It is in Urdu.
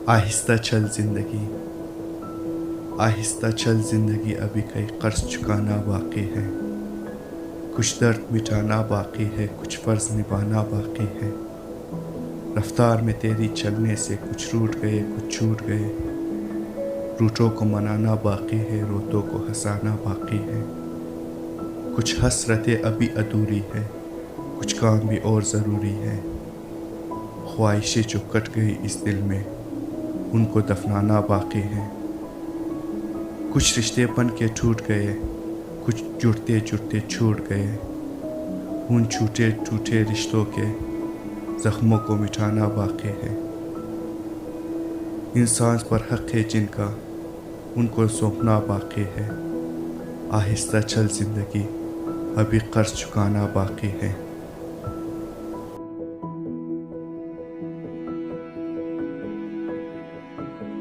آہستہ چل زندگی، آہستہ چل زندگی، ابھی کئی قرض چکانا باقی ہے، کچھ درد مٹانا باقی ہے، کچھ فرض نبھانا باقی ہے، رفتار میں تیری چلنے سے کچھ روٹ گئے کچھ چھوٹ گئے، روٹوں کو منانا باقی ہے، روتوں کو ہنسانا باقی ہے، کچھ حسرتیں ابھی ادھوری ہے، کچھ کام بھی اور ضروری ہے، خواہشیں جو کٹ گئی اس دل میں ان کو دفنانا باقی ہے، کچھ رشتے بن کے ٹوٹ گئے، کچھ جڑتے جڑتے چھوٹ گئے، ان چھوٹے ٹوٹے رشتوں کے زخموں کو مٹانا باقی ہے، انسان پر حق ہے جن کا ان کو سونپنا باقی ہے، آہستہ چل زندگی، ابھی قرض چکانا باقی ہے۔